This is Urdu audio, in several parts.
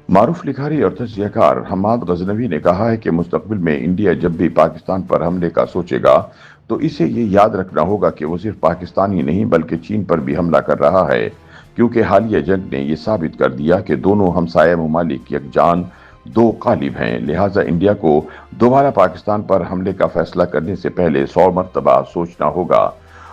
معروف لکھاری اور تجزیہ کار حماد غزنوی نے کہا ہے کہ مستقبل میں انڈیا جب بھی پاکستان پر حملے کا سوچے گا تو اسے یہ یاد رکھنا ہوگا کہ وہ صرف پاکستان ہی نہیں بلکہ چین پر بھی حملہ کر رہا ہے، کیونکہ حالیہ جنگ نے یہ ثابت کر دیا کہ دونوں ہمسایہ ممالک یکجان دو قالب ہیں، لہٰذا انڈیا کو دوبارہ پاکستان پر حملے کا فیصلہ کرنے سے پہلے 100 مرتبہ سوچنا ہوگا۔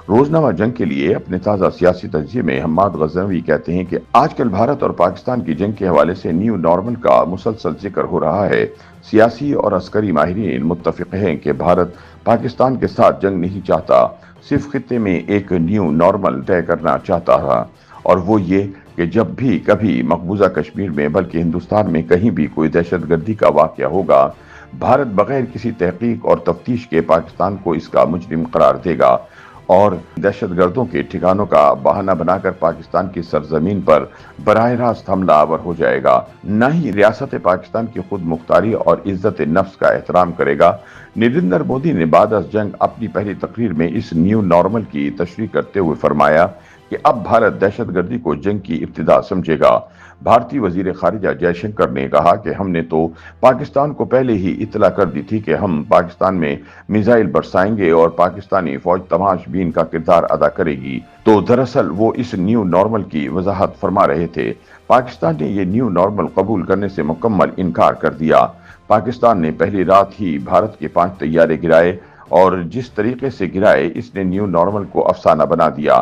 روزنامہ جنگ کے لیے اپنے تازہ سیاسی تجزیے میں حماد غزنوی کہتے ہیں کہ آج کل بھارت اور پاکستان کی جنگ کے حوالے سے نیو نارمل کا مسلسل ذکر ہو رہا ہے۔ سیاسی اور عسکری ماہرین متفق ہیں کہ بھارت پاکستان کے ساتھ جنگ نہیں چاہتا، صرف خطے میں ایک نیو نارمل طے کرنا چاہتا تھا، اور وہ یہ کہ جب بھی کبھی مقبوضہ کشمیر میں بلکہ ہندوستان میں کہیں بھی کوئی دہشت گردی کا واقعہ ہوگا، بھارت بغیر کسی تحقیق اور تفتیش کے پاکستان کو اس کا مجرم قرار دے گا اور دہشت گردوں کے ٹھکانوں کا بہانہ بنا کر پاکستان کی سرزمین پر براہ راست حملہ آور ہو جائے گا، نہ ہی ریاست پاکستان کی خود مختاری اور عزت نفس کا احترام کرے گا۔ نریندر مودی نے بعد از جنگ اپنی پہلی تقریر میں اس نیو نارمل کی تشریح کرتے ہوئے فرمایا کہ اب بھارت دہشت گردی کو جنگ کی ابتدا سمجھے گا۔ بھارتی وزیر خارجہ جے شنکر نے کہا کہ ہم نے تو پاکستان کو پہلے ہی اطلاع کر دی تھی کہ ہم پاکستان میں میزائل برسائیں گے اور پاکستانی فوج تماش بین کا کردار ادا کرے گی، تو دراصل وہ اس نیو نارمل کی وضاحت فرما رہے تھے۔ پاکستان نے یہ نیو نارمل قبول کرنے سے مکمل انکار کر دیا۔ پاکستان نے پہلی رات ہی بھارت کے 5 طیارے گرائے اور جس طریقے سے گرائے اس نے نیو نارمل کو افسانہ بنا دیا۔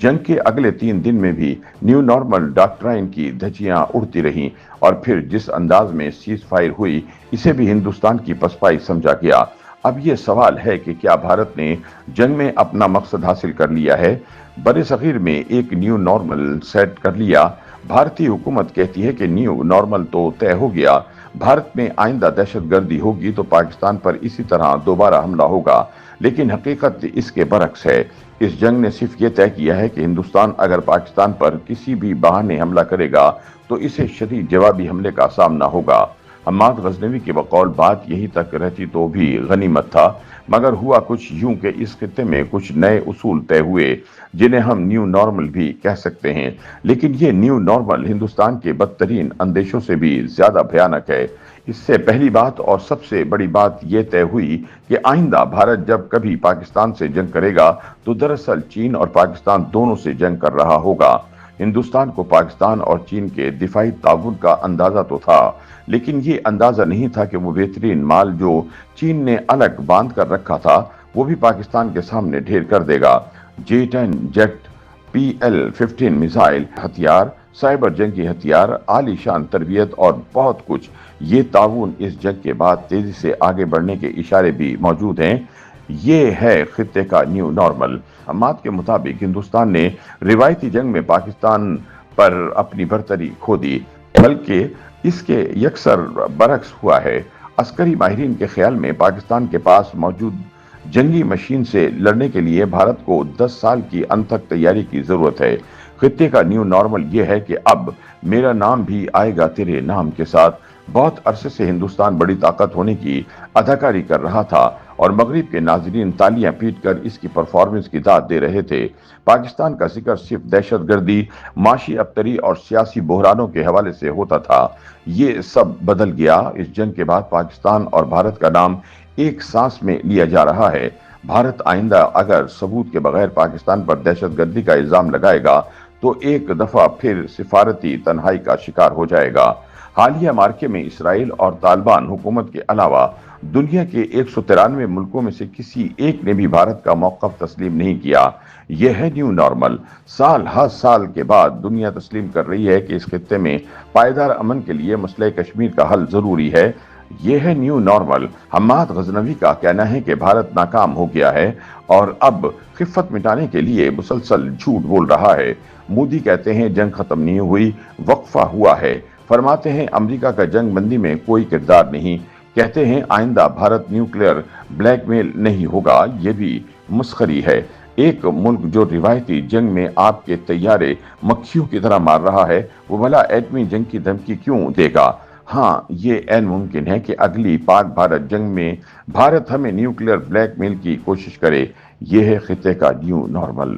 جنگ کے اگلے 3 دن میں بھی نیو نارمل ڈاکٹرائن کی دھجیاں اڑتی رہیں اور پھر جس انداز میں سیز فائر ہوئی اسے بھی ہندوستان کی پسپائی سمجھا گیا۔ اب یہ سوال ہے کہ کیا بھارت نے جنگ میں اپنا مقصد حاصل کر لیا ہے؟ بر صغیر میں ایک نیو نارمل سیٹ کر لیا؟ بھارتی حکومت کہتی ہے کہ نیو نارمل تو طے ہو گیا، بھارت میں آئندہ دہشت گردی ہوگی تو پاکستان پر اسی طرح دوبارہ حملہ ہوگا، لیکن حقیقت اس کے برعکس ہے۔ اس جنگ نے صرف یہ طے کیا ہے کہ ہندوستان اگر پاکستان پر کسی بھی بہانے حملہ کرے گا تو اسے شدید جوابی حملے کا سامنا ہوگا۔ حماد غزنوی کے بقول بات یہی تک رہتی تو بھی غنیمت تھا، مگر ہوا کچھ یوں کہ اس خطے میں کچھ نئے اصول طے ہوئے جنہیں ہم نیو نارمل بھی کہہ سکتے ہیں، لیکن یہ نیو نارمل ہندوستان کے بدترین اندیشوں سے بھی زیادہ بھیانک ہے۔ اس سے پہلی بات اور سب سے بڑی بات یہ طے ہوئی کہ آئندہ بھارت جب کبھی پاکستان سے جنگ کرے گا تو دراصل چین اور پاکستان دونوں سے جنگ کر رہا ہوگا۔ ہندوستان کو پاکستان اور چین کے دفاعی تعاون کا اندازہ تو تھا، لیکن یہ اندازہ نہیں تھا کہ وہ بہترین مال جو چین نے الگ باندھ کر رکھا تھا وہ بھی پاکستان کے سامنے ڈھیر کر دے گا۔ J-10 جیٹ، PL-15 میزائل ہتھیار، سائبر جنگی ہتھیار، عالی شان تربیت اور بہت کچھ۔ یہ تعاون اس جنگ کے بعد تیزی سے آگے بڑھنے کے اشارے بھی موجود ہیں۔ یہ ہے خطے کا نیو نارمل۔ حماد کے مطابق ہندوستان نے روایتی جنگ میں پاکستان پر اپنی برتری کھو دی، بلکہ اس کے یکسر برعکس ہوا ہے۔ عسکری ماہرین کے خیال میں پاکستان کے پاس موجود جنگی مشین سے لڑنے کے لیے بھارت کو 10 سال کی انتھک تیاری کی ضرورت ہے۔ خطے کا نیو نارمل یہ ہے کہ اب میرا نام بھی آئے گا تیرے نام کے ساتھ۔ بہت عرصے سے ہندوستان بڑی طاقت ہونے کی اداکاری کر رہا تھا اور مغرب کے ناظرین تالیاں پیٹ کر اس کی پرفارمنس کی داد دے رہے تھے۔ پاکستان کا ذکر صرف دہشت گردی، معاشی ابتری اور سیاسی بحرانوں کے حوالے سے ہوتا تھا۔ یہ سب بدل گیا۔ اس جنگ کے بعد پاکستان اور بھارت کا نام ایک سانس میں لیا جا رہا ہے۔ بھارت آئندہ اگر ثبوت کے بغیر پاکستان پر دہشت گردی کا الزام لگائے گا تو ایک دفعہ پھر سفارتی تنہائی کا شکار ہو جائے گا۔ حالیہ مارکے میں اسرائیل اور طالبان حکومت کے علاوہ دنیا کے 193 ملکوں میں سے کسی ایک نے بھی بھارت کا موقف تسلیم نہیں کیا۔ یہ ہے نیو نارمل۔ سال ہر سال کے بعد دنیا تسلیم کر رہی ہے کہ اس خطے میں پائیدار امن کے لیے مسئلہ کشمیر کا حل ضروری ہے۔ یہ ہے نیو نارمل۔ حماد غزنوی کا کہنا ہے کہ بھارت ناکام ہو گیا ہے اور اب خفت مٹانے کے لیے مسلسل جھوٹ بول رہا ہے۔ مودی کہتے ہیں جنگ ختم نہیں ہوئی، وقفہ ہوا ہے۔ فرماتے ہیں امریکہ کا جنگ بندی میں کوئی کردار نہیں۔ کہتے ہیں آئندہ بھارت نیوکلیئر بلیک میل نہیں ہوگا، یہ بھی مسخری ہے۔ ایک ملک جو روایتی جنگ میں آپ کے طیارے مکھیوں کی طرح مار رہا ہے وہ بھلا ایٹمی جنگ کی دھمکی کیوں دے گا؟ ہاں، یہ عین ممکن ہے کہ اگلی پاک بھارت جنگ میں بھارت ہمیں نیوکلیئر بلیک میل کی کوشش کرے۔ یہ ہے خطے کا نیو نارمل۔